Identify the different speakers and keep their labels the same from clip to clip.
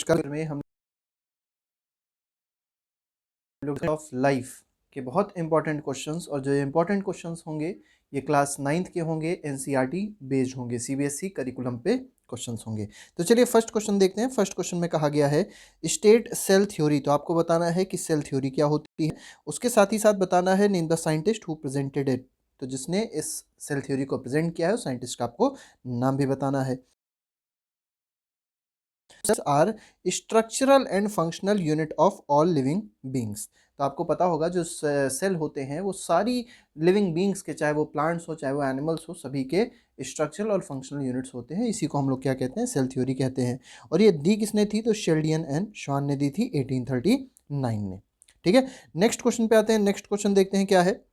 Speaker 1: Discuss में हम लोग ऑफ लाइफ के बहुत इंपॉर्टेंट क्वेश्चंस, और जो इंपॉर्टेंट क्वेश्चंस होंगे ये क्लास 9th के होंगे, एनसीईआरटी बेस्ड होंगे, सीबीएसई करिकुलम पे क्वेश्चंस होंगे। तो चलिए फर्स्ट क्वेश्चन देखते हैं। फर्स्ट क्वेश्चन में कहा गया है स्टेट सेल थ्योरी। तो आपको बताना है कि सेल थ्योरी क्या होती है, उसके साथ ही साथ बताना है name the scientist who presented it. तो जिसने इस सेल थ्योरी को प्रेजेंट किया है उस साइंटिस्ट का आपको नाम भी बताना है। Are structural and functional unit of all living beings. तो आपको पता होगा जो सेल होते हैं वो सारी लिविंग बींग्स के, चाहे वो प्लांट्स हो चाहे वो एनिमल्स हो, सभी के स्ट्रक्चरल और फंक्शनल यूनिट्स होते हैं। इसी को हम लोग क्या कहते हैं, सेल थ्योरी कहते हैं। और ये दी किसने थी, तो शेल्डियन एंड श्वान ने दी थी 1839 में। ठीक है, नेक्स्ट क्वेश्चन पे आते हैं। नेक्स्ट क्वेश्चन देखते हैं क्या है।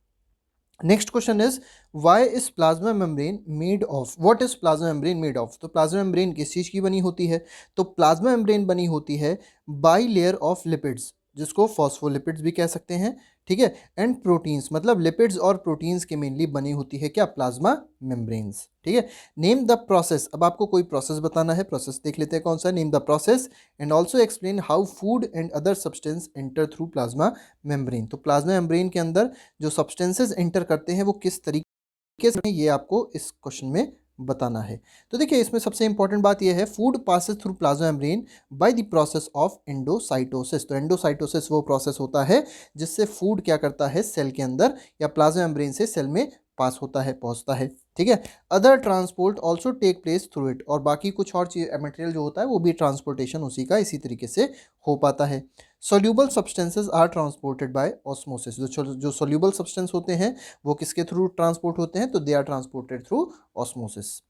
Speaker 1: Next question is why is plasma membrane made of, what is plasma membrane made of. तो प्लाज्मा मेम्ब्रेन किस चीज़ की बनी होती है, तो प्लाज्मा मेम्ब्रेन बनी होती है बाई लेयर ऑफ लिपिड्स, जिसको फॉस्फोलिपिड्स भी कह सकते हैं। ठीक है, एंड प्रोटीन्स, मतलब लिपिड्स और प्रोटीन्स के मेनली बनी होती है क्या, प्लाज्मा मेम्ब्रेन्स। ठीक है, नेम द प्रोसेस। अब आपको कोई प्रोसेस बताना है, प्रोसेस देख लेते हैं कौन सा। Name the process and also explain how food and other substance enter through plasma membrane. तो प्लाज्मा मेम्ब्रेन के अंदर जो सब्सटेंसेस एंटर करते हैं वो किस तरीके से, ये आपको इस क्वेश्चन में बताना है। तो देखिए इसमें सबसे इंपॉर्टेंट बात यह है, food passes through plasma membrane by the process of endocytosis. तो एंडोसाइटोसिस वो प्रोसेस होता है जिससे फूड क्या करता है, सेल के अंदर या प्लाज्मा मेम्ब्रेन से सेल में पास होता है, पहुंचता है। ठीक है, other transport also take place through it, और बाकी कुछ और चीज मटेरियल जो होता है वो भी ट्रांसपोर्टेशन उसी का इसी तरीके से हो पाता है। Soluble substances are transported by osmosis. जो सोल्यूबल सब्सटेंस होते हैं वो किसके थ्रू ट्रांसपोर्ट होते हैं, तो they are transported through osmosis.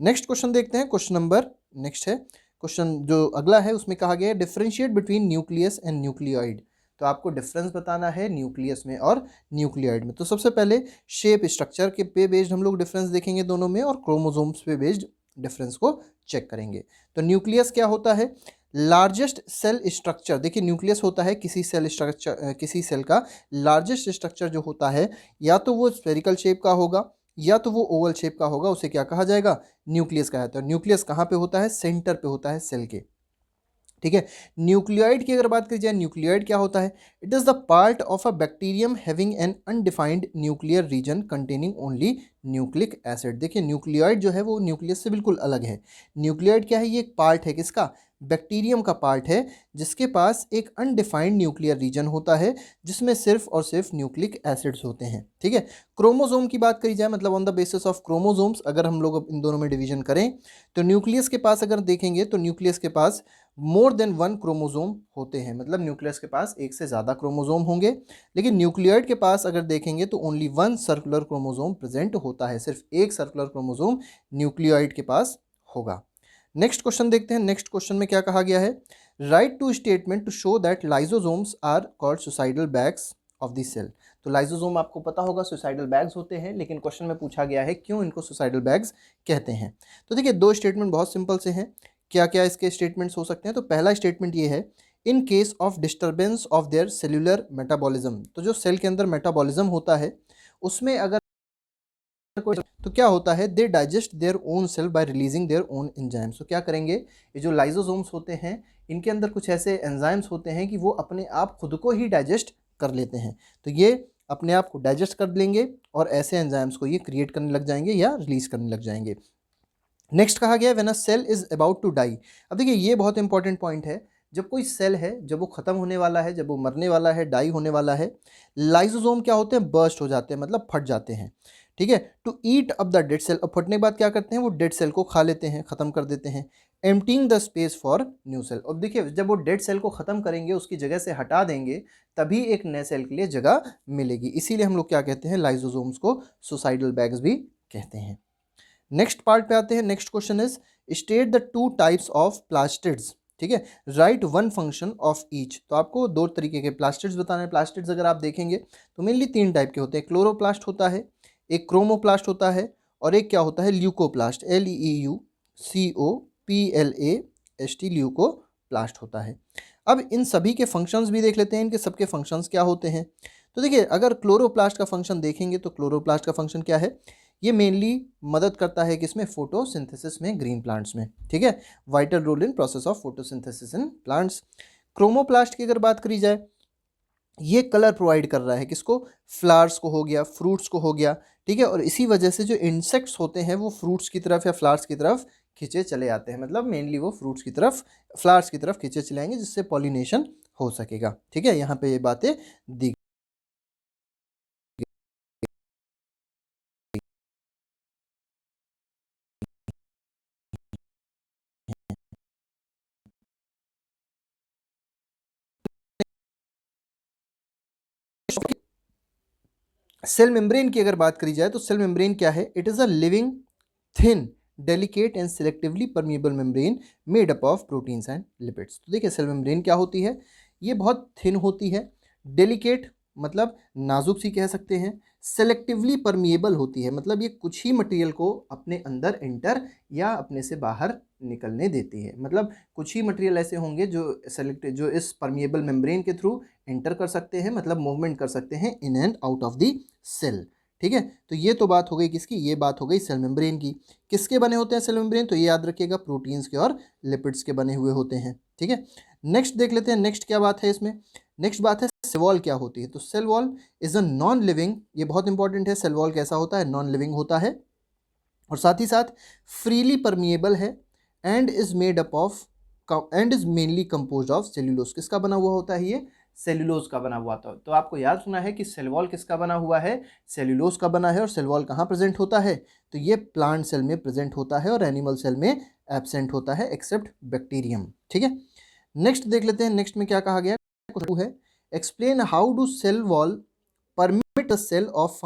Speaker 1: Next question देखते हैं। क्वेश्चन नंबर नेक्स्ट है, क्वेश्चन जो अगला है उसमें कहा गया है differentiate between nucleus and nucleoid. तो आपको डिफरेंस बताना है न्यूक्लियस में और न्यूक्लियोइड में। तो सबसे पहले शेप स्ट्रक्चर के पे बेस्ड हम लोग डिफरेंस देखेंगे दोनों में, और क्रोमोसोम्स पे बेस्ड डिफरेंस को चेक करेंगे। तो न्यूक्लियस क्या होता है, लार्जेस्ट सेल स्ट्रक्चर। देखिए न्यूक्लियस होता है किसी सेल स्ट्रक्चर, किसी सेल का लार्जेस्ट स्ट्रक्चर जो होता है, या तो वो स्फेरिकल शेप का होगा या तो वो ओवल शेप का होगा, उसे क्या कहा जाएगा, न्यूक्लियस कहा जाता है। न्यूक्लियस कहाँ पे होता है, सेंटर पे होता है सेल के। ठीक है, न्यूक्लियोइड की अगर बात की जाए, न्यूक्लियोइड क्या होता है, it is the part of a bacterium having an undefined nuclear region containing only nucleic acid. देखिए न्यूक्लियोइड जो है वो न्यूक्लियस से बिल्कुल अलग है। न्यूक्लियोइड क्या है, ये एक पार्ट है किसका, बैक्टीरियम का पार्ट है, जिसके पास एक अनडिफाइंड न्यूक्लियर रीजन होता है जिसमें सिर्फ और सिर्फ न्यूक्लिक एसिड्स होते हैं। ठीक है, क्रोमोसोम की बात करी जाए, मतलब on the basis of chromosomes अगर हम लोग इन दोनों में डिवीजन करें, तो न्यूक्लियस के पास अगर देखेंगे तो न्यूक्लियस के पास मोर देन वन क्रोमोसोम होते हैं, मतलब न्यूक्लियस के पास एक से ज़्यादा क्रोमोसोम होंगे। लेकिन न्यूक्लियोइड के पास अगर देखेंगे तो only one circular chromosome present होता है, सिर्फ एक सर्कुलर क्रोमोसोम न्यूक्लियोइड के पास होगा। नेक्स्ट क्वेश्चन देखते हैं। नेक्स्ट क्वेश्चन में क्या कहा गया है, write two statement to show that lysosomes are called suicidal bags of the cell. तो लाइजोसोम आपको पता होगा सुसाइडल बैग्स होते हैं, लेकिन क्वेश्चन में पूछा गया है क्यों इनको सुसाइडल बैग्स कहते हैं। तो देखिए दो स्टेटमेंट बहुत सिंपल से हैं। क्या क्या इसके स्टेटमेंट्स हो सकते हैं, तो पहला स्टेटमेंट ये है, इन case of disturbance of their cellular metabolism. तो जो सेल के अंदर मेटाबॉलिज्म होता है उसमें अगर कोई, तो क्या होता है, they digest their own cell by releasing their own enzymes. तो क्या करेंगे, ये जो लाइजोसोम्स होते हैं इनके अंदर कुछ ऐसे एंजाइम्स होते हैं कि वो अपने आप खुद को ही डाइजेस्ट कर लेते हैं। तो ये अपने आप को डाइजेस्ट कर लेंगे और ऐसे एंजाइम्स को ये क्रिएट करने लग जाएंगे या रिलीज करने लग जाएंगे। नेक्स्ट कहा गया when a cell is about to die. अब देखिए ये बहुत इंपॉर्टेंट पॉइंट है, जब कोई सेल है, जब वो खत्म होने वाला है, जब वो मरने वाला है, डाई होने वाला है, लाइसोसोम क्या होते हैं, बर्स्ट हो जाते हैं, मतलब फट जाते हैं। ठीक है, to eat up the dead cell. अब फटने के बाद क्या करते हैं, वो डेड सेल को खा लेते हैं, खत्म कर देते हैं, emptying the space for new cell. अब देखिए जब वो डेड सेल को खत्म करेंगे, उसकी जगह से हटा देंगे, तभी एक नए सेल के लिए जगह मिलेगी। इसीलिए हम लोग क्या कहते हैं, लाइसोसोम्स को सुसाइडल बैग्स भी कहते हैं। नेक्स्ट पार्ट पे आते हैं। Next question is state the two types of plastids. ठीक है, right one function of each. तो आपको दो तरीके के प्लास्टिड्स बताने हैं। प्लास्टिड्स अगर आप देखेंगे तो मेनली तीन टाइप के होते हैं, क्लोरोप्लास्ट होता है, एक क्रोमोप्लास्ट होता है, और एक क्या होता है, ल्यूकोप्लास्ट, LEUCOPLAST, ल्यूकोप्लास्ट होता है। अब इन सभी के फंक्शंस भी देख लेते हैं, इनके सबके फंक्शंस क्या होते हैं। तो देखिए अगर क्लोरोप्लास्ट का फंक्शन देखेंगे तो क्लोरोप्लास्ट का फंक्शन क्या है, ये मेनली मदद करता है किसमें, फोटोसिंथेसिस में, ग्रीन प्लांट्स में, ठीक है, vital role in process of photosynthesis in plants. Chromoplast की अगर बात करी जाए, ये कलर प्रोवाइड कर रहा है किसको, फ्लावर्स को हो गया, फ्रूट्स को हो गया, ठीक है, और इसी वजह से जो इंसेक्ट्स होते हैं वो फ्रूट्स की तरफ या फ्लावर्स की तरफ खींचे चले आते हैं, मतलब मेनली वो फ्रूट्स की तरफ, फ्लावर्स की तरफ खींचे चले आएंगे, जिससे पॉलिनेशन हो सकेगा, ठीक है, यहाँ पे ये बातें दी। सेल मेम्ब्रेन की अगर बात करी जाए तो सेल मेम्ब्रेन क्या है, it is a living thin delicate and selectively permeable membrane made up of proteins and lipids. तो देखिए सेल मेम्ब्रेन क्या होती है, ये बहुत थिन होती है, डेलिकेट मतलब नाजुक सी कह सकते हैं, सेलेक्टिवली परमिएबल होती है, मतलब ये कुछ ही मटेरियल को अपने अंदर एंटर या अपने से बाहर निकलने देती है, मतलब कुछ ही मटेरियल ऐसे होंगे जो इस परमिएबल मेम्ब्रेन के थ्रू एंटर कर सकते हैं, मतलब मूवमेंट कर सकते हैं in and out of the cell, ठीक है। तो ये तो बात हो गई किसकी, ये बात हो गई सेल मेम्ब्रेन की। किसके बने होते हैं सेल मेम्ब्रेन, तो ये याद रखिएगा प्रोटीन्स के और लिपिड्स के बने हुए होते हैं, ठीक है। नेक्स्ट देख लेते हैं, नेक्स्ट क्या बात है इसमें, नेक्स्ट बात है सेल वॉल क्या होती है। तो cell wall is a non living, ये बहुत इंपॉर्टेंट है, सेल वॉल कैसा होता है, नॉन लिविंग होता है, और साथ ही साथ फ्रीली परमिएबल है, and is made up of and is mainly compose of cellulose. किसका बना हुआ होता है ये, सेल्यूलोज का बना हुआ था। तो आपको याद सुना है कि सेल वॉल किसका बना हुआ है, सेल्यूलोज का बना है, और सेल वॉल कहाँ प्रेजेंट होता है, तो ये प्लांट सेल में प्रेजेंट होता है और एनिमल सेल में एब्सेंट होता है एक्सेप्ट बैक्टीरियम, ठीक है। नेक्स्ट देख लेते हैं, नेक्स्ट में क्या कहा गया है, explain how do cell wall permit a cell of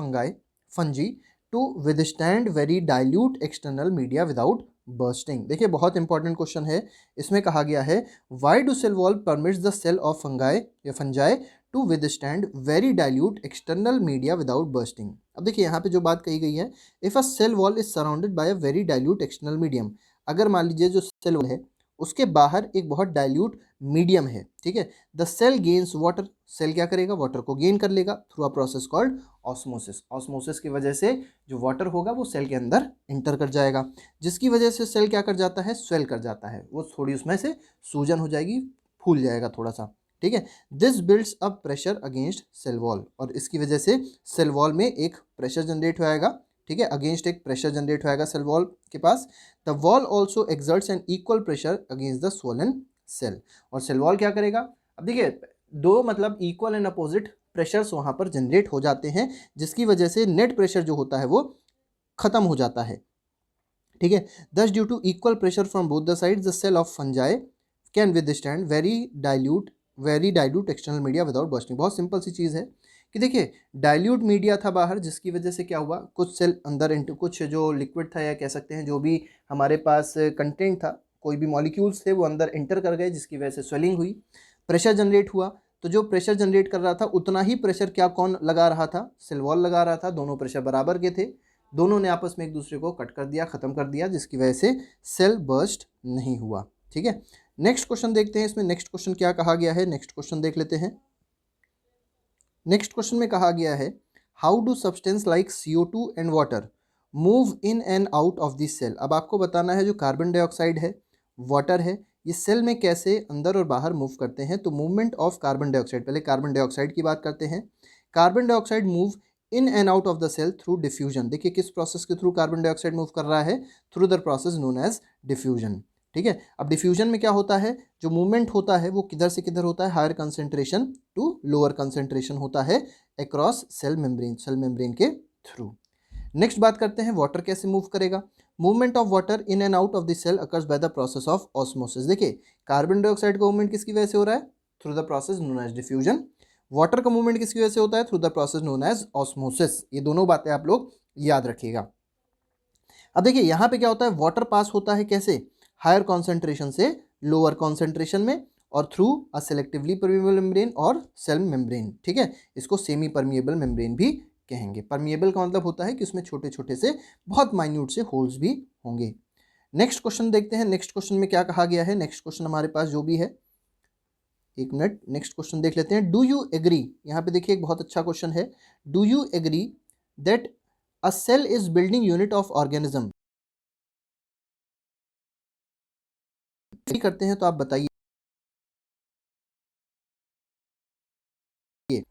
Speaker 1: fungi to withstand very dilute external media without bursting। देखिए बहुत इंपॉर्टेंट क्वेश्चन है, इसमें कहा गया है why do cell wall permits the cell of fungi to withstand very dilute external media without bursting। अब देखिए यहाँ पे जो बात कही गई है, if a cell wall is surrounded by a very dilute external medium, अगर मान लीजिए जो सेल वॉल है उसके बाहर एक बहुत डाइल्यूट मीडियम है, ठीक है, the cell gains water, cell क्या करेगा, वाटर को गेन कर लेगा through a process called osmosis. Osmosis की वजह से जो वाटर होगा वो सेल के अंदर इंटर कर जाएगा, जिसकी वजह से सेल क्या कर जाता है, स्वेल कर जाता है, वो थोड़ी उसमें से सूजन हो जाएगी, फूल जाएगा थोड़ा सा, ठीक है। This builds up pressure against cell wall, और इसकी वजह से सेल वॉल में एक प्रेशर जनरेट होएगा, ठीक है, अगेंस्ट एक प्रेशर जनरेट होएगा सेल वॉल के पास। The wall also exerts an equal pressure against the swollen cell, और सेल वॉल क्या करेगा, अब देखिए दो मतलब इक्वल एंड अपोजिट प्रेशर्स वहाँ पर जनरेट हो जाते हैं, जिसकी वजह से नेट प्रेशर जो होता है वो खत्म हो जाता है, ठीक है। Thus due to equal pressure from both the sides the cell of fungi can withstand very dilute external media without bursting. बहुत सिंपल सी चीज़ है कि देखिए डाइल्यूट मीडिया था बाहर, जिसकी वजह से क्या हुआ, कुछ सेल अंदर इंटू कुछ जो लिक्विड था या कह सकते हैं जो भी हमारे पास कंटेंट था, कोई भी मॉलिक्यूल्स थे वो अंदर इंटर कर गए, जिसकी वजह से स्वेलिंग हुई, प्रेशर जनरेट हुआ। तो जो प्रेशर जनरेट कर रहा था उतना ही प्रेशर क्या कौन लगा रहा था, सेल वॉल लगा रहा था, दोनों प्रेशर बराबर के थे, दोनों ने आपस में एक दूसरे को कट कर दिया, ख़त्म कर दिया, जिसकी वजह से सेल बर्स्ट नहीं हुआ, ठीक है। नेक्स्ट क्वेश्चन देखते हैं, इसमें नेक्स्ट क्वेश्चन क्या कहा गया है, नेक्स्ट क्वेश्चन देख लेते हैं। नेक्स्ट क्वेश्चन में कहा गया है how do substance like CO2 and water move in and out of this cell. अब आपको बताना है जो कार्बन डाइऑक्साइड है, वाटर है, ये सेल में कैसे अंदर और बाहर मूव करते हैं। तो मूवमेंट ऑफ कार्बन डाइऑक्साइड, पहले कार्बन डाइऑक्साइड की बात करते हैं। Carbon dioxide move in and out of the cell through diffusion. देखिए किस प्रोसेस के थ्रू कार्बन डाइऑक्साइड मूव कर रहा है, through the process known as diffusion, ठीक है। अब डिफ्यूजन में क्या होता है, जो मूवमेंट होता है वो किधर से किधर होता है, higher concentration to lower concentration होता है अक्रॉस सेल मेम्ब्रेन के थ्रू। नेक्स्ट बात करते हैं वाटर कैसे मूव करेगा। Movement of water in and out of the cell occurs by the process of osmosis. देखिए कार्बन डाइऑक्साइड का मूवमेंट किसकी वजह से हो रहा है, through the process known as diffusion. Water का मूवमेंट किसकी वजह से होता है, through the process known as osmosis. ये दोनों बातें आप लोग याद रखिएगा। अब देखिए यहाँ पे क्या होता है, वाटर पास होता है कैसे, हायर कॉन्सेंट्रेशन से लोअर कॉन्सेंट्रेशन में, और through a selectively permeable membrane और सेल मेम्ब्रेन, ठीक है। इसको सेमी परमिएबल मेम्ब्रेन भी कहेंगे। परमिएबल का मतलब होता है कि उसमें छोटे छोटे से बहुत माइन्यूट से होल्स भी होंगे। नेक्स्ट क्वेश्चन देखते हैं, नेक्स्ट क्वेश्चन में क्या कहा गया है। नेक्स्ट क्वेश्चन हमारे पास जो भी है, एक मिनट, नेक्स्ट क्वेश्चन देख लेते हैं। डू यू एग्री, यहाँ पे देखिए एक बहुत अच्छा क्वेश्चन है, do you agree that a cell is building unit of organism करते हैं तो आप बताइए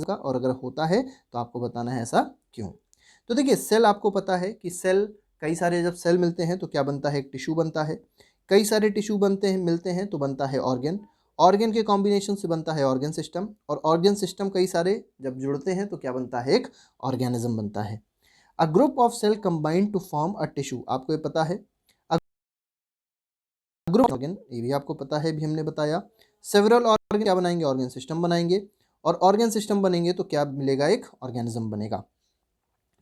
Speaker 1: और अगर होता है तो आपको बताना है ऐसा क्यों। तो देखिए सेल आपको पता है कि सेल कई सारे जब सेल मिलते हैं तो क्या बनता है, एक टिश्यू बनता है। कई सारे टिश्यू बनते हैं मिलते हैं तो बनता है ऑर्गन। ऑर्गन के कॉम्बिनेशन से बनता है ऑर्गन सिस्टम, और ऑर्गन सिस्टम कई सारे जब जुड़ते हैं तो क्या बनता है, एक ऑर्गेनिज्म बनता है। A group of cell combined to form a tissue, आपको ये पता है। ग्रुप ऑर्गन ये भी आपको पता है, भी हमने बताया। सेवरल ऑर्गन क्या बनाएंगे, ऑर्गन सिस्टम बनाएंगे, और ऑर्गन सिस्टम बनेंगे तो क्या मिलेगा, एक ऑर्गेनिज्म बनेगा।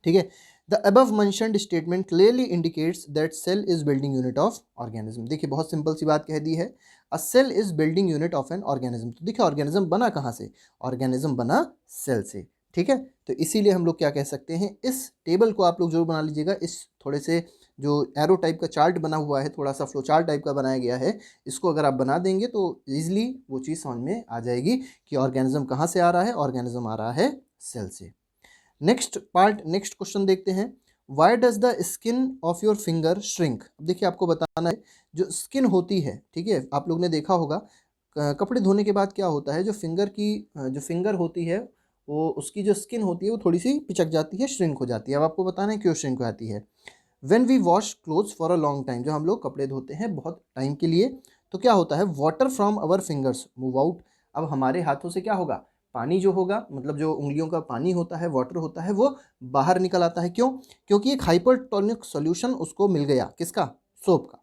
Speaker 1: ठीक है। The above mentioned statement clearly indicates that cell is building unit of organism. देखिए बहुत सिंपल सी बात कह दी है, a cell is building unit of an organism. तो देखिए ऑर्गेनिज्म बना कहाँ से, ऑर्गेनिज्म बना सेल से। ठीक है, तो इसीलिए हम लोग क्या कह सकते हैं, इस टेबल को आप लोग जरूर बना लीजिएगा। इस थोड़े से जो एरो टाइप का चार्ट बना हुआ है, थोड़ा सा फ्लो चार्ट टाइप का बनाया गया है, इसको अगर आप बना देंगे तो ईजिली वो चीज़ समझ में आ जाएगी कि ऑर्गेनिज्म कहाँ से आ रहा है, ऑर्गेनिज्म आ रहा है सेल से। नेक्स्ट पार्ट, नेक्स्ट क्वेश्चन देखते हैं। Why does the skin of your finger shrink. अब देखिए आपको बताना है, जो स्किन होती है, ठीक है, आप लोग ने देखा होगा कपड़े धोने के बाद क्या होता है, जो फिंगर की जो फिंगर होती है वो उसकी जो स्किन होती है वो थोड़ी सी पिचक जाती है, श्रिंक हो जाती है। अब आपको बताना है क्यों श्रिंक हो जाती है। When we wash clothes for a long time, जो हम लोग कपड़े धोते हैं बहुत टाइम के लिए, तो क्या होता है, water from our fingers move out. अब हमारे हाथों से क्या होगा, पानी जो होगा, मतलब जो उंगलियों का पानी होता है, वाटर होता है, वो बाहर निकल आता है। क्यों, क्योंकि एक हाइपरटोनिक सॉल्यूशन उसको मिल गया, किसका, सोप का,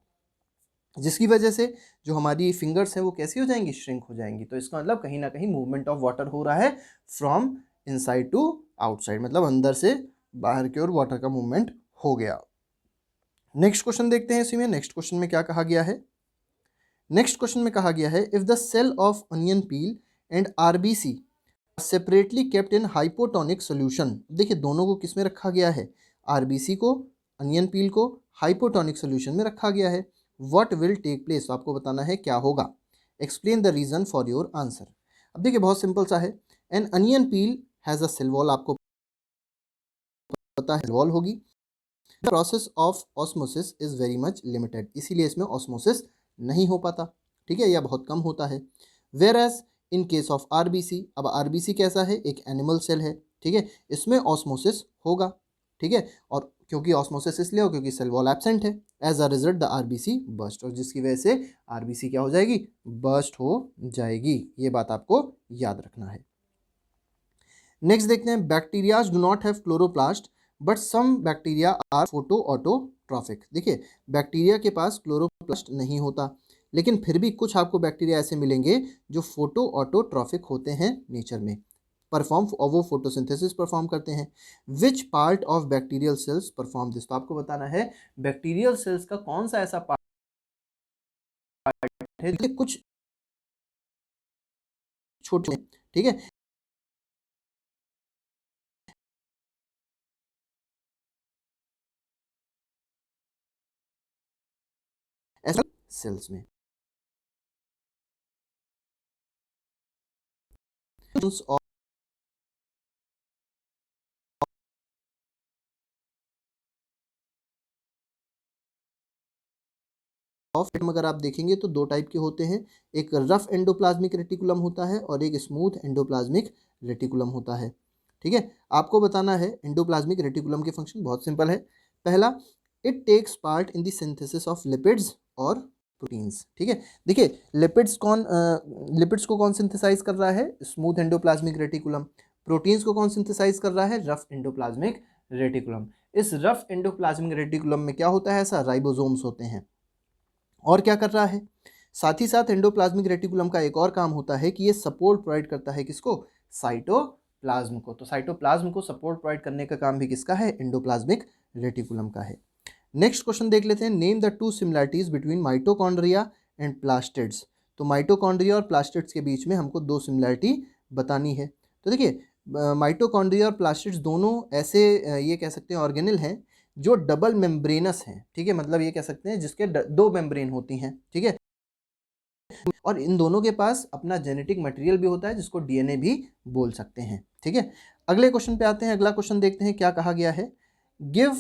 Speaker 1: जिसकी वजह से जो हमारी फिंगर्स हैं वो कैसी हो जाएंगी, श्रिंक हो जाएंगी। तो इसका मतलब कहीं ना कहीं मूवमेंट ऑफ वाटर हो रहा है फ्रॉम इनसाइड टू आउटसाइड, मतलब अंदर से बाहर की ओर वाटर का मूवमेंट हो गया। नेक्स्ट क्वेश्चन देखते हैं इसी में। नेक्स्ट क्वेश्चन में क्या कहा गया है, नेक्स्ट क्वेश्चन में कहा गया है, if the cell of onion peel and RBC separately kept in hypotonic solution. देखिए दोनों को किस में रखा गया है, आरबीसी को, अनियन पील को हाइपोटोनिक सोल्यूशन में रखा गया है। व्हाट विल टेक प्लेस, तो आपको बताना है क्या होगा। Explain the reason for your answer. अब देखिए बहुत सिंपल सा है, an onion peel has a cell wall, आपको पता है वॉल होगी। Process of osmosis is very much limited, इसीलिए इसमें ऑस्मोसिस नहीं हो पाता, ठीक है, या बहुत कम होता है। Whereas in case of RBC, अब आरबीसी कैसा है, एक एनिमल सेल है, ठीक है, इसमें ऑस्मोसिस होगा, ठीक है, और क्योंकि ऑस्मोसिस इसलिए हो क्योंकि सेल वॉल एब्सेंट है। As a result the RBC burst, और जिसकी वजह से आरबीसी क्या हो जाएगी, बर्स्ट हो जाएगी। ये बात आपको याद रखना है। नेक्स्ट देखते हैं, bacterias do not have chloroplast but some bacteria are photoautotrophic. देखिए बैक्टीरिया के पास क्लोरोप्लास्ट नहीं होता, लेकिन फिर भी कुछ आपको बैक्टीरिया ऐसे मिलेंगे जो फोटो ऑटोट्रॉफिक होते हैं नेचर में, परफॉर्म, और वो फोटोसिंथेसिस परफॉर्म करते हैं। Which part of bacterial cells perform this, तो आपको बताना है बैक्टीरियल सेल्स का कौन सा ऐसा पार्ट है, कुछ छोटे, ठीक है, ऐसा सेल्स में ऑफ अगर आप देखेंगे तो दो टाइप के होते हैं, एक रफ एंडोप्लाज्मिक रेटिकुलम होता है और एक स्मूथ एंडोप्लाज्मिक रेटिकुलम होता है। ठीक है, आपको बताना है एंडोप्लाज्मिक रेटिकुलम के फंक्शन बहुत सिंपल है। पहला, it takes part in the synthesis of lipids और प्रोटीन्स। ठीक है, देखिए लिपिड्स को कौन सिंथेसाइज कर रहा है, स्मूथ एंडोप्लाज्मिक रेटिकुलम। प्रोटीन्स को कौन सिंथेसाइज कर रहा है, रफ एंडोप्लाज्मिक रेटिकुलम। इस रफ एंडोप्लाज्मिक रेटिकुलम में क्या होता है, ऐसा राइबोसोम्स होते हैं। और क्या कर रहा है, साथ ही साथ एंडोप्लाज्मिक रेटिकुलम का एक और काम होता है कि ये सपोर्ट प्रोवाइड करता है किसको, साइटोप्लाज्म को। तो साइटोप्लाज्म को सपोर्ट प्रोवाइड करने का काम भी किसका है, एंडोप्लाज्मिक रेटिकुलम का है। नेक्स्ट क्वेश्चन देख लेते हैं, name the two similarities between mitochondria and plastids. तो माइटोकॉन्ड्रिया और प्लास्टिड्स के बीच में हमको दो सिमिलैरिटी बतानी है। तो देखिए माइटोकॉन्ड्रिया और प्लास्टिड्स दोनों ऐसे ये कह सकते हैं ऑर्गेनल हैं जो डबल मेम्ब्रेनस हैं, ठीक है, मतलब ये कह सकते हैं जिसके दो मेम्ब्रेन होती हैं, ठीक है, और इन दोनों के पास अपना जेनेटिक मटेरियल भी होता है जिसको डीएनए भी बोल सकते हैं। ठीक है, अगले क्वेश्चन पे आते हैं। अगला क्वेश्चन देखते हैं क्या कहा गया है, give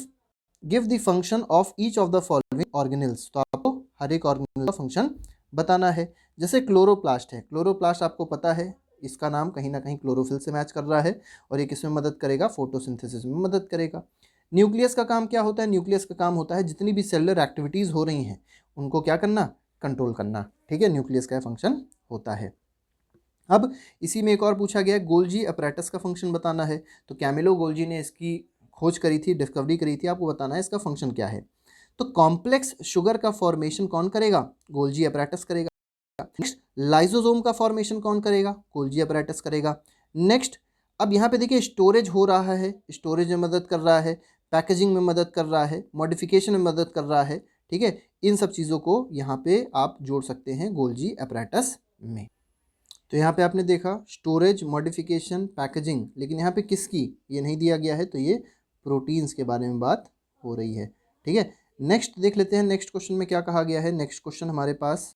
Speaker 1: give the function of each of the following organelles. तो आपको हर एक ऑर्गेनेल का फंक्शन बताना है। जैसे क्लोरोप्लास्ट है, क्लोरोप्लास्ट आपको पता है इसका नाम कहीं ना कहीं क्लोरोफिल से मैच कर रहा है और ये किसमें मदद करेगा, फोटोसिंथेसिस में मदद करेगा। न्यूक्लियस का काम क्या होता है, न्यूक्लियस का काम होता है जितनी भी सेलुलर एक्टिविटीज़ हो रही हैं उनको क्या करना, कंट्रोल करना। ठीक है, न्यूक्लियस का फंक्शन होता है। अब इसी में एक और पूछा गया है, गोल्जी अपैरेटस का फंक्शन बताना है। तो कैमिलो गोल्जी ने इसकी खोज करी थी, डिस्कवरी करी थी, आपको बताना है इसका फंक्शन क्या है। तो कॉम्प्लेक्स शुगर का फॉर्मेशन कौन करेगा, गोल्जी अपैरेटस करेगा। नेक्स्ट, लाइसोसोम का फॉर्मेशन कौन करेगा, गोल्जी अपैरेटस करेगा। नेक्स्ट, अब यहाँ पे देखिए स्टोरेज हो रहा है, स्टोरेज में मदद कर रहा है, पैकेजिंग में मदद कर रहा है, मॉडिफिकेशन में मदद कर रहा है। ठीक है, इन सब चीज़ों को यहाँ पे आप जोड़ सकते हैं गोल्जी अपैरेटस में। तो यहाँ पे आपने देखा स्टोरेज, मॉडिफिकेशन, पैकेजिंग, लेकिन यहाँ पे किसकी ये नहीं दिया गया है, तो ये प्रोटीन्स के बारे में बात हो रही है। ठीक है, नेक्स्ट देख लेते हैं, नेक्स्ट क्वेश्चन में क्या कहा गया है। नेक्स्ट क्वेश्चन हमारे पास,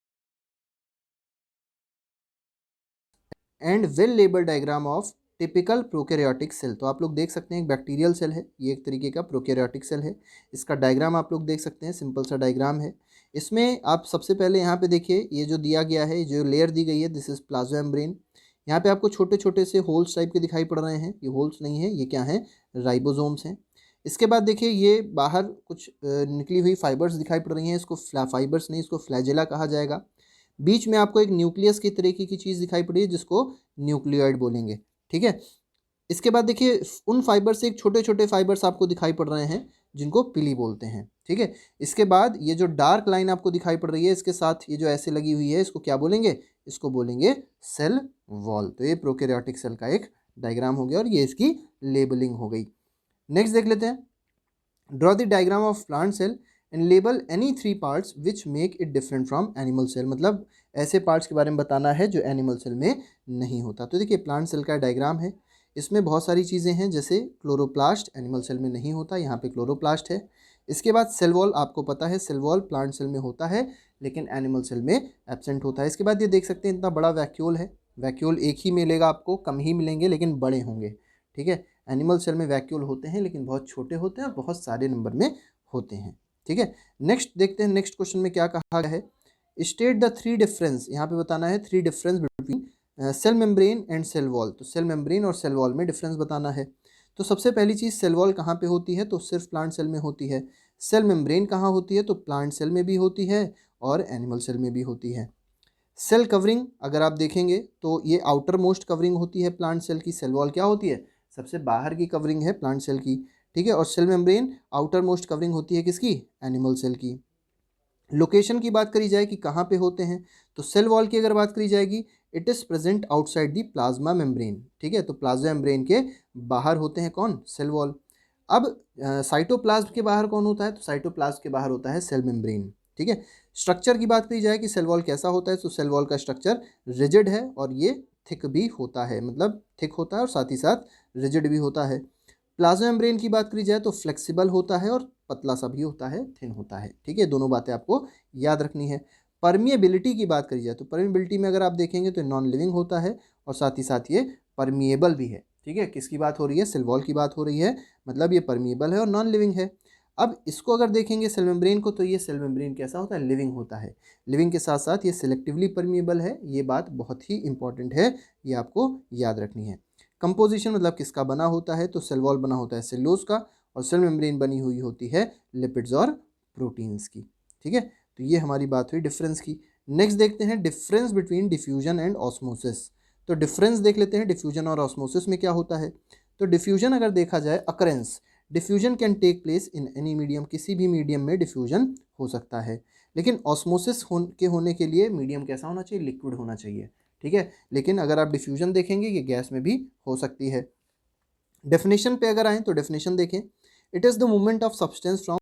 Speaker 1: and well label diagram of typical prokaryotic cell. तो आप लोग देख सकते हैं एक बैक्टीरियल सेल है, ये एक तरीके का प्रोकैरियोटिक सेल है। इसका डायग्राम आप लोग देख सकते हैं, सिंपल सा डायग्राम है। इसमें आप सबसे पहले यहाँ पे देखिए, ये जो दिया गया है, जो लेयर दी गई है, दिस इज प्लाज्मामेम्ब्रेन। यहाँ पे आपको छोटे छोटे से होल्स टाइप के दिखाई पड़ रहे हैं, ये होल्स नहीं है, ये क्या है, राइबोसोम्स हैं। इसके बाद देखिए ये बाहर कुछ निकली हुई फाइबर्स दिखाई पड़ रही हैं, इसको फाइबर्स नहीं, इसको फ्लैजेला कहा जाएगा। बीच में आपको एक न्यूक्लियस की तरीके की चीज़ दिखाई पड़ी है जिसको न्यूक्लियोइड बोलेंगे। ठीक है, इसके बाद देखिए उन फाइबर से एक छोटे छोटे फाइबर्स आपको दिखाई पड़ रहे हैं जिनको पिली बोलते हैं। ठीक है, इसके बाद ये जो डार्क लाइन आपको दिखाई पड़ रही है, इसके साथ ये जो ऐसे लगी हुई है, इसको क्या बोलेंगे, इसको बोलेंगे सेल वॉल। तो ये प्रोकैरियोटिक सेल का एक डायग्राम हो गया और ये इसकी लेबलिंग हो गई। नेक्स्ट देख लेते हैं, draw the diagram of plant cell and label any 3 parts which make it different from animal cell. मतलब ऐसे पार्ट्स के बारे में बताना है जो एनिमल सेल में नहीं होता। तो देखिए प्लांट सेल का डायग्राम है, इसमें बहुत सारी चीज़ें हैं, जैसे क्लोरोप्लास्ट एनिमल सेल में नहीं होता, यहाँ पे क्लोरोप्लास्ट है। इसके बाद सेल वॉल, आपको पता है सेल वॉल प्लांट सेल में होता है लेकिन एनिमल सेल में एब्सेंट होता है। इसके बाद ये देख सकते हैं इतना बड़ा वैक्यूल है, वैक्यूल एक ही मिलेगा आपको, कम ही मिलेंगे लेकिन बड़े होंगे। ठीक है, एनिमल सेल में वैक्यूल होते हैं लेकिन बहुत छोटे होते हैं और बहुत सारे नंबर में होते हैं। ठीक है, नेक्स्ट देखते हैं, नेक्स्ट क्वेश्चन में क्या कहा गया है, स्टेट द 3 डिफरेंस। यहाँ पे बताना है 3 difference between cell membrane and cell wall. तो सेल मेम्ब्रेन और सेल वॉल में डिफरेंस बताना है। तो सबसे पहली चीज़, सेल वॉल कहाँ पे होती है, तो सिर्फ प्लांट सेल में होती है। सेल मेम्ब्रेन कहाँ होती है, तो प्लांट सेल में भी होती है और एनिमल सेल में भी होती है। सेल कवरिंग अगर आप देखेंगे तो ये आउटर मोस्ट कवरिंग होती है प्लांट सेल की। सेल वॉल क्या होती है, सबसे बाहर की कवरिंग है प्लांट सेल की। ठीक है, और cell membrane outermost covering होती है किसकी, एनिमल सेल की। लोकेशन की बात करी जाए कि कहाँ पे होते हैं, तो सेल वॉल की अगर बात करी जाएगी, it is present outside the plasma membrane. ठीक है, तो प्लाज्मा मेम्ब्रेन के बाहर होते हैं कौन, सेल वॉल। अब साइटोप्लाज्म के बाहर कौन होता है, तो साइटोप्लाज्म के बाहर होता है सेल मेम्ब्रेन। ठीक है, स्ट्रक्चर की बात करी जाए कि सेल वॉल कैसा होता है, तो सेल वॉल का स्ट्रक्चर रिजिड है और ये थिक भी होता है, मतलब थिक होता है और साथ ही साथ रिजिड भी होता है। प्लाज्मा मेम्ब्रेन की बात करी जाए तो फ्लेक्सिबल होता है और पतला सा भी होता है, थिन होता है। ठीक है, दोनों बातें आपको याद रखनी है। परमिएबिलिटी की बात करी जाए तो परमिएबिलिटी में अगर आप देखेंगे तो नॉन लिविंग होता है और साथ ही साथ ये परमिएबल भी है। ठीक है, किसकी बात हो रही है, सेल वॉल की बात हो रही है, मतलब ये परमिएबल है और नॉन लिविंग है। अब इसको अगर देखेंगे सेल मेम्ब्रेन को, तो ये सेल मेम्ब्रेन कैसा होता है, लिविंग होता है। लिविंग के साथ साथ ये सिलेक्टिवली परमिएबल है, ये बात बहुत ही इंपॉर्टेंट है, ये आपको याद रखनी है। कंपोजिशन मतलब किसका बना होता है, तो सेल वॉल बना होता है सेल्यूलोज का और सेल मेम्ब्रेन बनी हुई होती है लिपिड्स और प्रोटीन्स की। ठीक है, तो ये हमारी बात हुई डिफरेंस की। नेक्स्ट देखते हैं difference between diffusion and osmosis. तो डिफरेंस देख लेते हैं डिफ्यूजन और ऑस्मोसिस में क्या होता है। तो डिफ्यूजन अगर देखा जाए, occurrence, diffusion can take place in any medium, किसी भी मीडियम में डिफ्यूजन हो सकता है। लेकिन ऑस्मोसिस होने के लिए मीडियम कैसा होना चाहिए, लिक्विड होना चाहिए। ठीक है, लेकिन अगर आप डिफ्यूजन देखेंगे ये गैस में भी हो सकती है। डेफिनेशन पे अगर आएँ तो डेफिनेशन देखें, it is the movement of substance from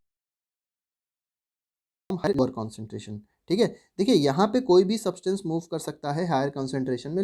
Speaker 1: higher lower concentration. ठीक है, देखिए यहाँ पे कोई भी सब्सटेंस मूव कर सकता है हायर कॉन्सेंट्रेशन में,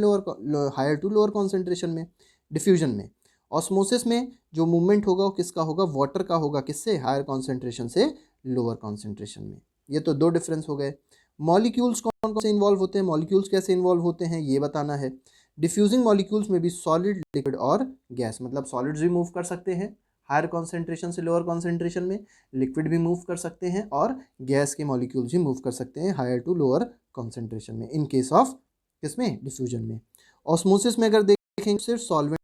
Speaker 1: हायर टू लोअर कॉन्सेंट्रेशन में, डिफ्यूजन में। ऑस्मोसिस में जो मूवमेंट होगा वो किसका होगा, वाटर का होगा, किससे, हायर कॉन्सेंट्रेशन से लोअर कॉन्सेंट्रेशन में। ये तो 2 डिफरेंस हो गए। मॉलिक्यूल्स कौन कौन से इन्वॉल्व होते हैं, मॉलिक्यूल्स कैसे इन्वॉल्व होते हैं ये बताना है। डिफ्यूजिंग मॉलिक्यूल्स में भी सॉलिड, लिक्विड और गैस, मतलब सॉलिड्स भी मूव कर सकते हैं हायर कॉन्सेंट्रेशन से लोअर कॉन्सेंट्रेशन में, लिक्विड भी मूव कर सकते हैं और गैस के मॉलिक्यूल्स भी मूव कर सकते हैं हायर टू लोअर कॉन्सेंट्रेशन में, इन केस ऑफ किसमें, डिफ्यूजन में। ऑस्मोसिस में अगर देखेंगे सिर्फ सॉल्वेंट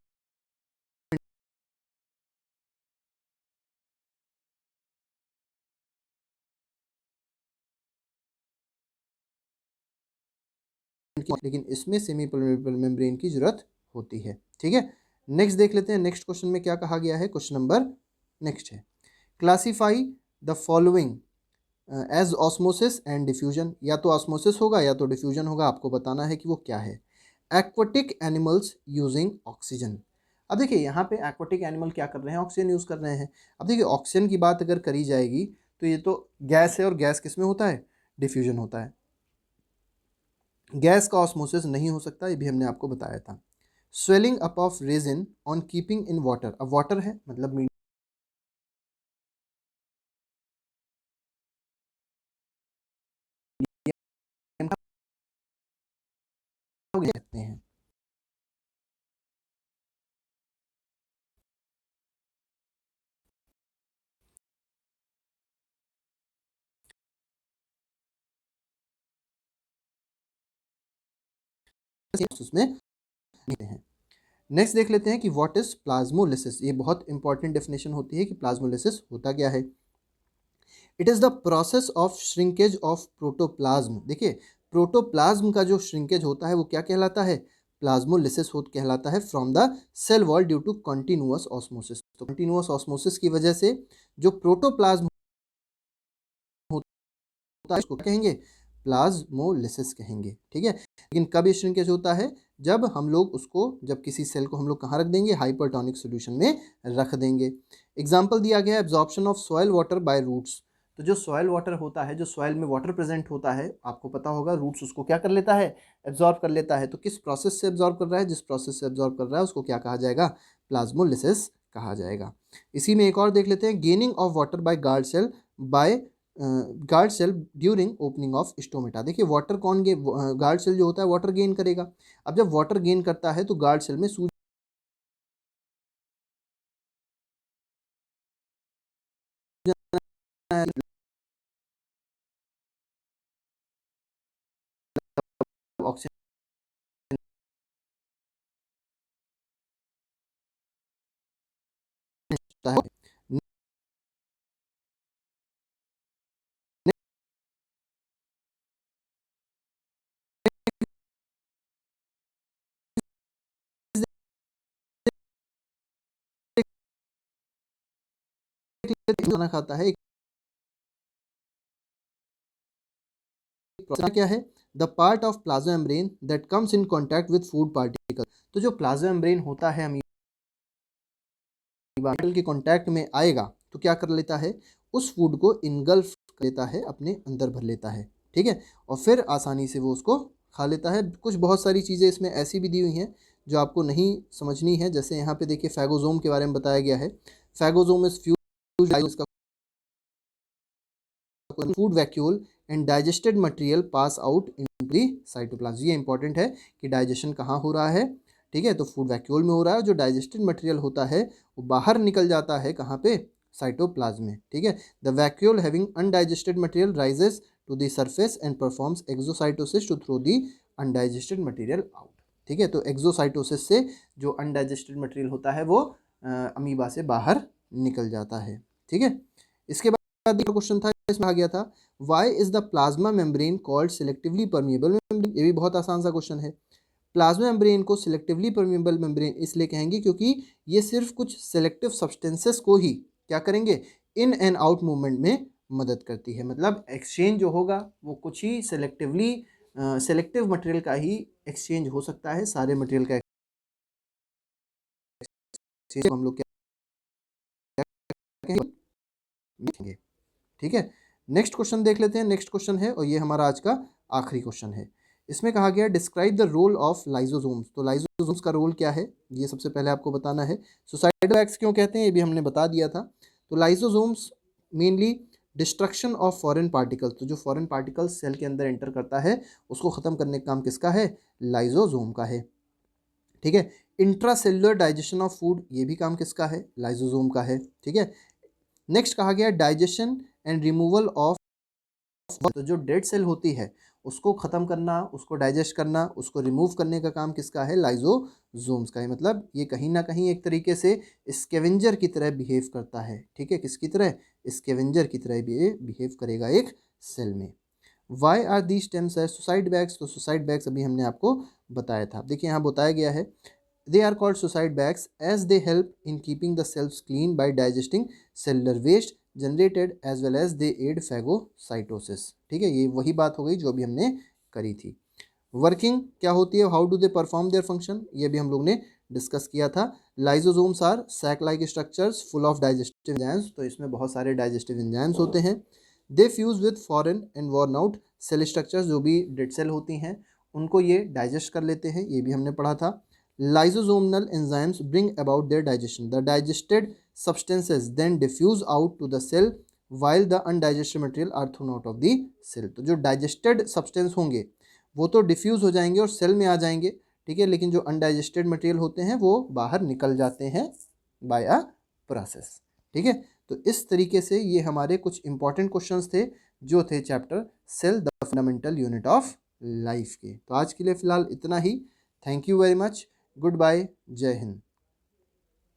Speaker 1: लेकिन इसमें सेमी परमेबल मेम्ब्रेन की जरूरत होती है। ठीक है, नेक्स्ट देख लेते हैं, नेक्स्ट क्वेश्चन में क्या कहा गया है। क्वेश्चन नंबर नेक्स्ट है, classify the following as osmosis and diffusion. या तो ऑस्मोसिस होगा या तो डिफ्यूजन होगा, आपको बताना है कि वो क्या है। Aquatic animals using oxygen. अब देखिए यहाँ पे एक्वाटिक एनिमल क्या कर रहे हैं, ऑक्सीजन यूज़ कर रहे हैं। अब देखिए ऑक्सीजन की बात अगर करी जाएगी तो ये तो गैस है, और गैस किस में होता है, डिफ्यूजन होता है। गैस का ऑस्मोसिस नहीं हो सकता, ये भी हमने आपको बताया था। Swelling up of resin on keeping in water. अब वाटर है मतलब मीडियम कहते हैं। उसमें नहीं है। नेक्स्ट देख लेते हैं कि व्हाट इज प्लाज्मोलिसिस। ये बहुत इंपॉर्टेंट डेफिनेशन होती है कि प्लाज्मोलिसिस होता क्या है। It is the process of shrinkage of protoplasm. देखिए प्रोटोप्लाज्म का जो श्रिंकेज होता है वो क्या कहलाता है, प्लाज्मोलिसिस हो कहलाता है, from the cell wall due to continuous osmosis. तो कंटिन्यूअस ऑस्मोसिस की वजह से जो प्रोटोप्लाज्म होता है उसको क्या कहेंगे, प्लाज्मोलिसिस कहेंगे। ठीक है, लेकिन कब ये श्रिंकेज होता है, जब हम लोग उसको, जब किसी सेल को हम लोग कहाँ रख देंगे, हाइपरटोनिक सॉल्यूशन में रख देंगे। एग्जांपल दिया गया है absorption of soil water by roots. तो जो सॉइल वाटर होता है, जो सॉइल में वाटर प्रेजेंट होता है, आपको पता होगा रूट्स उसको क्या कर लेता है, एब्जॉर्ब कर लेता है। तो किस प्रोसेस से एब्जॉर्ब कर रहा है, जिस प्रोसेस से एब्जॉर्ब कर रहा है उसको क्या कहा जाएगा, प्लाज्मोलिसिस कहा जाएगा। इसी में एक और देख लेते हैं, gaining of water by guard cell by guard cell during opening of stomata. देखिए वाटर कौन गार्ड सेल जो होता है वाटर गेन करेगा। अब जब वाटर गेन करता है तो गार्ड सेल में सूजन ऑक्सीजन होता है। खाना खाता है, क्या है, the part of plasma membrane that comes in contact with food particle. तो जो प्लाज्मा मेम्ब्रेन होता है पार्टिकल के कांटेक्ट में आएगा तो क्या कर लेता है, उस फूड को इनगल्फ कर लेता है, अपने अंदर भर लेता है। ठीक है, और फिर आसानी से वो उसको खा लेता है। कुछ बहुत सारी चीज़ें इसमें ऐसी भी दी हुई हैं जो आपको नहीं समझनी है, जैसे यहाँ पे देखिए फैगोजोम के बारे में बताया गया है। Phagosome is fuse food vacuole and digested material pass out into the cytoplasm. ये इंपॉर्टेंट है कि डाइजेशन कहाँ हो रहा है। ठीक है, तो फूड वैक्यूल में हो रहा है, जो डाइजेस्टेड मटेरियल होता है वो बाहर निकल जाता है कहाँ पे, साइटोप्लाज्म में। ठीक है, the vacuole having undigested material rises to the surface and performs exocytosis to throw the undigested material out. ठीक है, तो एक्सोसाइटोसिस से जो अनडाइजेस्टेड मटेरियल होता है वो अमीबा से बाहर निकल जाता है। ठीक है, इसके बाद क्वेश्चन था, इसमें आ गया था, why is the plasma membrane called selectively permeable membrane. ये भी बहुत आसान सा क्वेश्चन है। प्लाज्मा मेम्ब्रेन को सिलेक्टिवली परमिएबल मेम्ब्रेन इसलिए कहेंगे क्योंकि ये सिर्फ कुछ सिलेक्टिव सब्सटेंसेस को ही क्या करेंगे, इन एंड आउट मूवमेंट में मदद करती है। मतलब एक्सचेंज जो होगा वो कुछ ही सेलेक्टिव मटेरियल का ही एक्सचेंज हो सकता है, सारे मटेरियल का एक्सचेंज हम लोग क्या कहेंगे। ठीक है, नेक्स्ट क्वेश्चन देख लेते हैं। नेक्स्ट क्वेश्चन है और ये हमारा आज का आखिरी क्वेश्चन है। इसमें कहा गया describe the role of lysosomes. तो लाइजोसोम्स का रोल क्या है, ये सबसे पहले आपको बताना है। सुसाइडल एक्ट्स क्यों कहते हैं ये भी हमने बता दिया था। तो lysosomes mainly destruction of foreign particles. तो जो फॉरेन पार्टिकल्स सेल के अंदर एंटर करता है उसको ख़त्म करने का काम किसका है, लाइजोसोम का है। ठीक है। इंट्रासेल्युलर डाइजेशन ऑफ फूड, ये भी काम किसका है? लाइसोसोम का है। ठीक है। नेक्स्ट कहा गया डाइजेशन एंड रिमूवल ऑफ, तो जो डेड सेल होती है उसको ख़त्म करना, उसको डाइजेस्ट करना, उसको रिमूव करने का काम किसका है? लाइजोसोम्स का है। मतलब ये कहीं ना कहीं एक तरीके से स्कैवेंजर की तरह बिहेव करता है। ठीक है, किसकी तरह? स्कैवेंजर की तरह भी ये बिहेव करेगा एक सेल में। Why are the stem cells suicide bags? तो सुसाइड बैग्स अभी हमने आपको बताया था। देखिए यहाँ बताया गया है, they are called suicide bags as they help in keeping the cells clean by digesting cellular waste generated as well as they aid phagocytosis. ठीक है, ये वही बात हो गई जो अभी हमने करी थी। वर्किंग क्या होती है? How do they perform their function? ये भी हम लोग ने डिस्कस किया था। Lysosomes are sac like structures full of digestive enzymes, तो इसमें बहुत सारे डाइजेस्टिव एंजाइम्स होते हैं। They fuse with foreign and worn out cell structures, जो भी डेड सेल होती हैं उनको ये डाइजेस्ट कर लेते हैं, ये भी हमने पढ़ा था। Lysosomal enzymes bring about their digestion. The digested substances then diffuse out to the cell while the undigested material are thrown out of the cell. तो जो digested substance होंगे वो तो डिफ्यूज हो जाएंगे और सेल में आ जाएंगे। ठीक है, लेकिन जो अनडाइजेस्टेड मटेरियल होते हैं वो बाहर निकल जाते हैं बाय अ प्रोसेस। ठीक है, तो इस तरीके से ये हमारे कुछ इंपॉर्टेंट क्वेश्चंस थे जो थे chapter cell the fundamental unit of life के। तो आज के लिए फिलहाल इतना ही। Thank you very much. Good bye. जय हिंद।